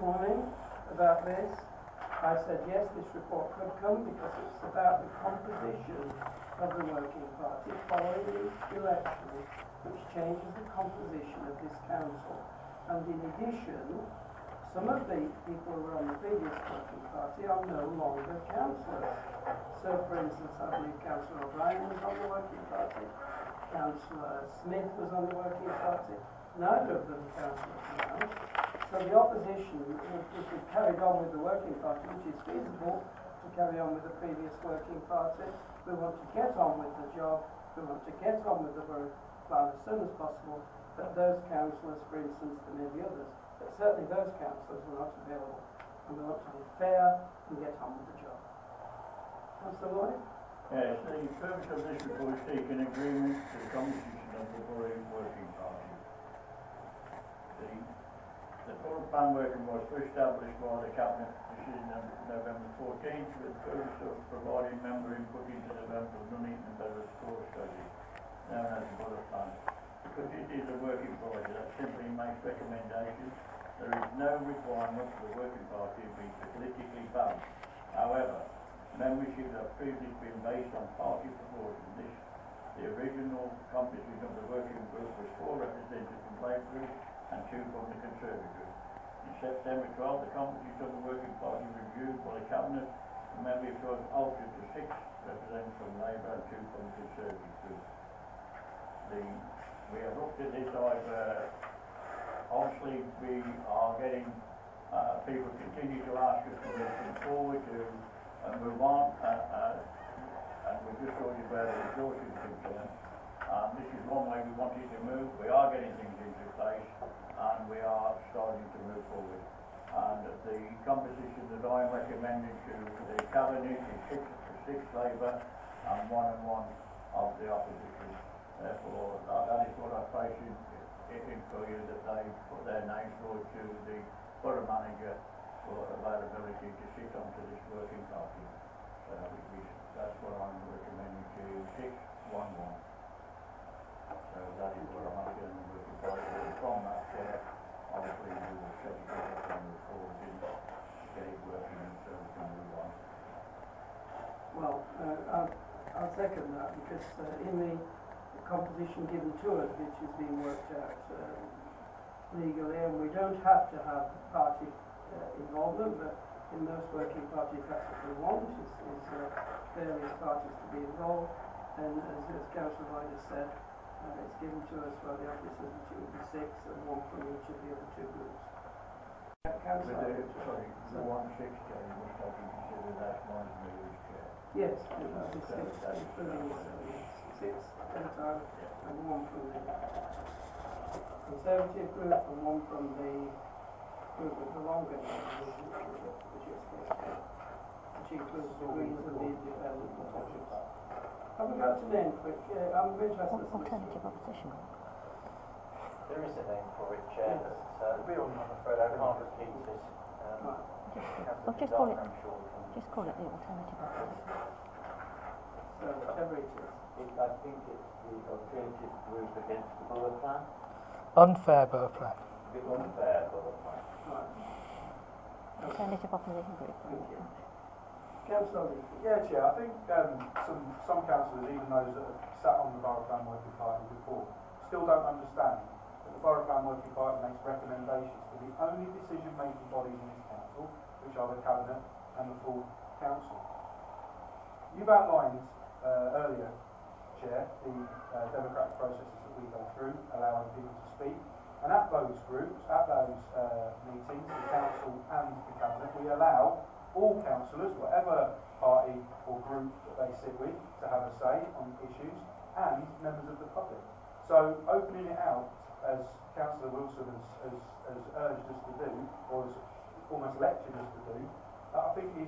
morning about this. I said yes, this report could come because it's about the composition of the working party following the election, which changes the composition of this council. And in addition, some of the people who were on the previous working party are no longer councillors. So, for instance, I believe Councillor O'Brien was on the working party, Councillor Smith was on the working party. Neither of them are councillors now. So the opposition, if we carried on with the working party, which is feasible to carry on with the previous working party, we want to get on with the job, we want to get on with the borough plan as soon as possible, but those councillors, for instance, there may be others, but certainly those councillors were not available, and we want to be fair and get on with the job. Councillor Lloyd? Yes, the purpose of this report is seeking agreement to the composition of the borough working party. The borough plan working was first established by the Cabinet decision on November 14th with the purpose of providing member input into the development of Nuneaton and Beverage Core Study, known as the borough plan. Because it is a working party that simply makes recommendations, there is no requirement for the working party to be politically bound. However, membership has previously been based on party proportion. The original composition of the working group was 4 representatives from Labour Group and 2 from the Conservative Group. In September 12, the composition of the working party reviewed by the Cabinet. The membership was altered to 6 representatives from Labour and 2 from the Conservative Group. We have looked at this. Obviously we are getting people continue to ask us to move forward to move on, and we're just talking about the resources concerned. This is one way we wanted to move. We are getting things into place, and we are starting to move forward. And the composition that I am recommending to the Cabinet is 6 Labour and 1 of the opposition. Therefore, that is what I place in for you, that they put their names forward to the borough manager for availability to sit onto this working party. So that's what I'm recommending to 611. So that is what I'm asking the working party. From that chair, obviously we will set it up and move forward and get it working and so we can move on. Well, I'll second that because in the composition given to us, which is being worked out legally, and we don't have to have party involvement, but in most working parties that's what we want, is various parties to be involved, and as Councillor Lloyd has said, it's given to us by the officers that it will be 6 and 1 from each of the other 2 groups. Sorry, the 160 you must have to consider that one as the chair. Yes, it will be 6 at a time, and 1 from the Conservative group and 1 from the group with the longer name, which includes the Greens and the Independent Potentials. Have we got a name for it? I'm interested. Alternative opposition. There is a name for it, Chair, but I'm afraid I can't repeat it. Just call it the alternative opposition. So whatever it is. I think it's the alternative group against the borough plan. Unfair borough plan. The unfair borough plan. Right. Alternative opposition group. Thank you. Councillor Lee. Yeah, Chair, I think some councillors, even those that have sat on the Borough Plan Working Party before, still don't understand that the Borough Plan Working Party makes recommendations to the only decision-making bodies in this council, which are the Cabinet and the full council. You've outlined earlier, Chair, the democratic processes that we go through, allowing people to speak, and at those groups, at those meetings, the council and the Cabinet, we allow all councillors, whatever party or group that they sit with, to have a say on issues, and members of the public. So opening it out, as Councillor Wilson has urged us to do, or has almost lectured us to do, I think is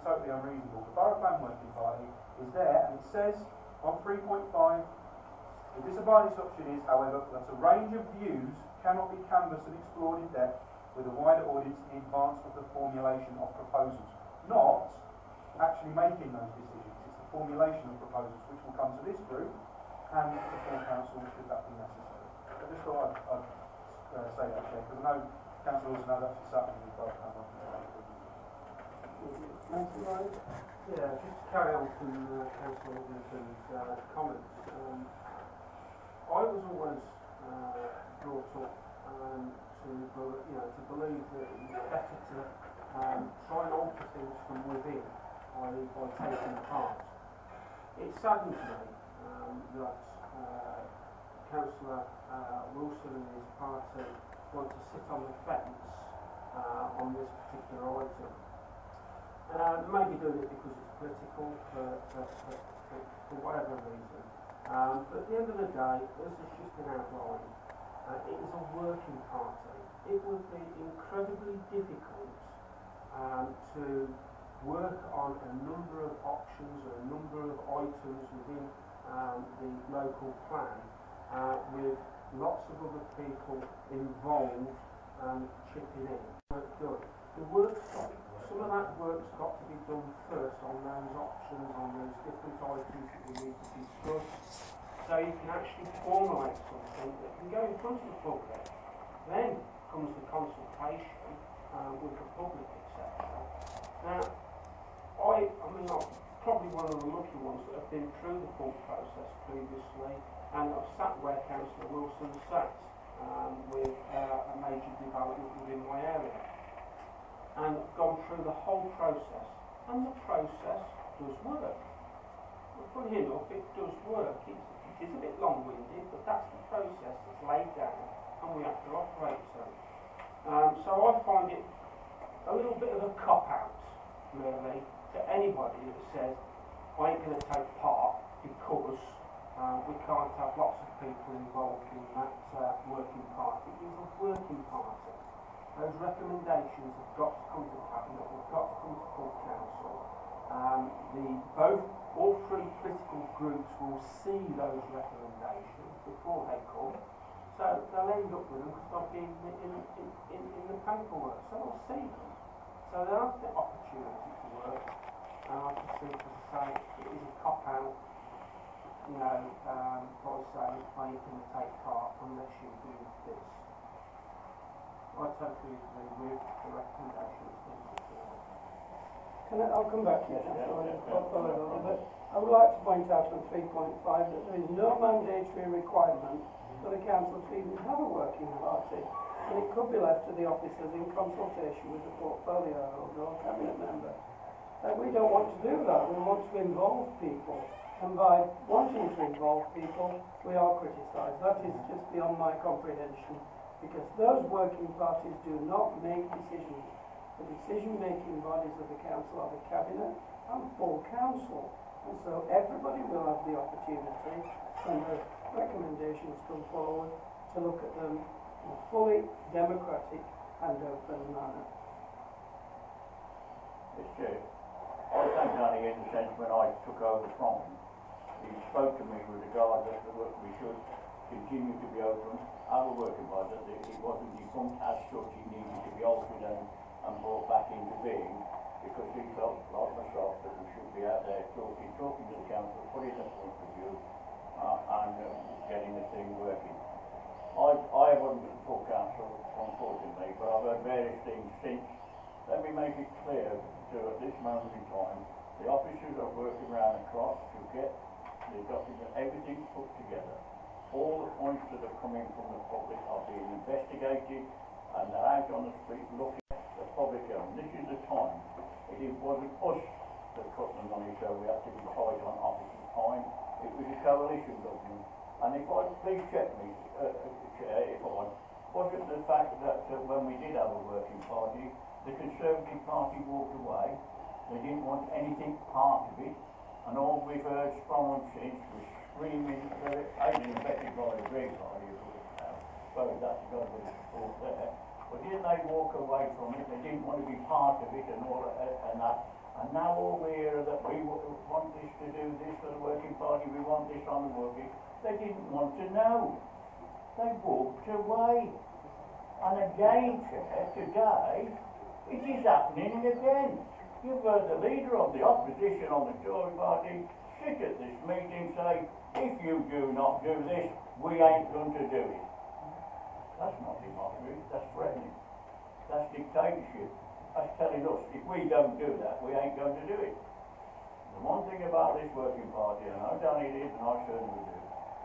totally unreasonable. The Borough Plan Working Party is there, and it says on 3.5, the disadvantaged option is, however, that a range of views cannot be canvassed and explored in depth with a wider audience in advance of the formulation of proposals. Not actually making those decisions, it's the formulation of proposals which will come to this group and the full council should that be necessary. I just thought I'd say that, Chair, because I know Councillor Wilson has actually sat in the borough plan working party. Councillor Ryan? Yeah, just to carry on from Councillor Wilson's comments. I was always brought up to believe that it's better to try and alter things from within, i.e. by taking part. It saddens me that Councillor Wilson and his party want to sit on the fence on this particular item. They may be doing it because it's political, for whatever reason. But at the end of the day, as has just been outlined, it is a working party. It would be incredibly difficult to work on a number of options or a number of items within the local plan with lots of other people involved chipping in. The work's got, some of that work's got to be done first on those options, on those different items that we need to discuss, so you can actually formulate something that can go in front of the public. Then comes the consultation with the public, etc. Now, I'm probably one of the lucky ones that have been through the full process previously, and I've sat where Councillor Wilson sat with a major development within my area, and gone through the whole process, and the process does work. Well, funny enough, it does work. It is a bit long-winded, but that's the process that's laid down, and we have to operate to. So I find it a little bit of a cop-out, really, to anybody that says, I ain't going to take part because we can't have lots of people involved in that working party. It is a working party. Those recommendations have got to come to Cabinet, they've got to come to full council. All three political groups will see those recommendations before they come. So they'll end up with them because they'll be in the paperwork. So they'll see them. So they'll have the opportunity to work. And I just think, as I say, it is a cop-out, by saying, well, you can take part unless you do this. I totally agree with the recommendations being put forward. I'll come back to you, but I would like to point out on 3.5 that there is no mandatory requirement for the council to even have a working party, and it could be left to the officers in consultation with the portfolio holder or cabinet member. We don't want to do that. We want to involve people, and by wanting to involve people, we are criticised. That is just beyond my comprehension, because those working parties do not make decisions. The decision-making bodies of the council are the cabinet and full council, and so everybody will have the opportunity, when the recommendations come forward, to look at them in a fully democratic and open manner. It's true. I thank Danny in the sense when I took over from him, he spoke to me with regard that we should continue to be open, have a working party, that it wasn't defunct as such, he needed to be altered and brought back into being, because he felt, like myself, that we should be out there talking to the council, putting a point of view, and getting the thing working. I wasn't at the full council, unfortunately, but I've heard various things since. Let me make it clear to, at this moment in time, the officers are working round the clock to get the document, everything put together. All the points that are coming from the public are being investigated, and they're out on the street looking at the public. And this is the time. It wasn't us that cut the money, so we have to be tied on opposite time. It was a coalition government. And if I, please check me, Chair, if I want, wasn't the fact that when we did have a working party, the Conservative Party walked away. They didn't want anything part of it, and all we've heard from them since was screaming that it ain't affected by the Green Party, so that's got a bit of support there. But didn't they walk away from it? They didn't want to be part of it and all and that. And now all we hear that we want this to do this for the working party, we want this on the working. They didn't want to know. They walked away. And again, Chair, today, it is happening again. You've heard the leader of the opposition on the Tory party sit at this meeting say, if you do not do this, we ain't going to do it. That's not democracy, that's threatening. That's dictatorship. That's telling us if we don't do that, we ain't going to do it. The one thing about this working party, and I've done it is, and I certainly do,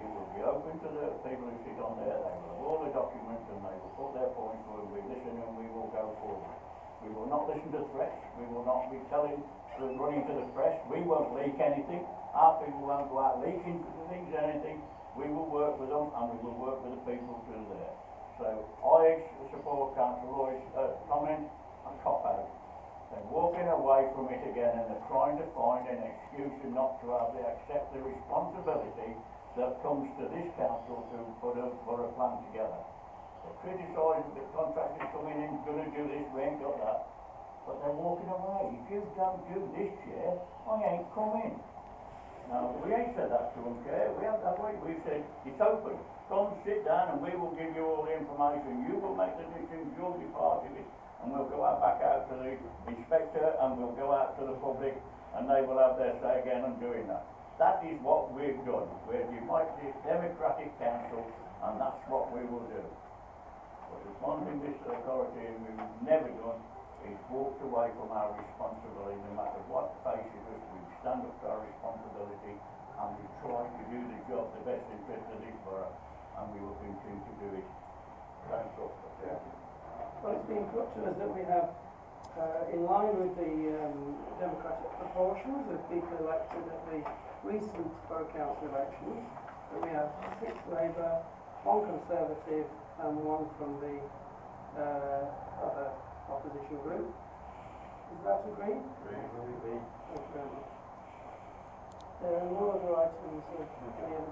it will be open to the people who sit on there, they will have all the documents and they will put their points forward, we listen and we will go forward. We will not listen to threats, we will not be running to the press, we won't leak anything, our people won't go out leaking things, anything, we will work with them and we will work with the people through there. So I support Councillor Roy's comment and cop out. They're walking away from it again and they're trying to find an excuse and not to accept the responsibility that comes to this council to put a plan together. They criticise the contractors coming in, going to do this, we ain't got that. But they're walking away. If you don't do this, Chair, I ain't coming. Now, we ain't said that to them, Chair. We haven't that way. We've said, it's open. Come sit down and we will give you all the information. You will make the decisions, you'll be part of it. And we'll go back out to the inspector and we'll go out to the public and they will have their say again on doing that. That is what we've done. We're a democratic council and that's what we will do. But there's one thing this authority we've never done is walked away from our responsibility no matter what faces us. We stand up to our responsibility and we try to do the job the best interest of this borough and we will continue to do it. Thanks, Doctor. Well, it's been put to us that we have, in line with the democratic proportions of people elected at the recent borough council elections, that we have 6 Labour, 1 Conservative and 1 from the other opposition group. Is that agreed? Agreed. Thank you very much. There are no other items of any other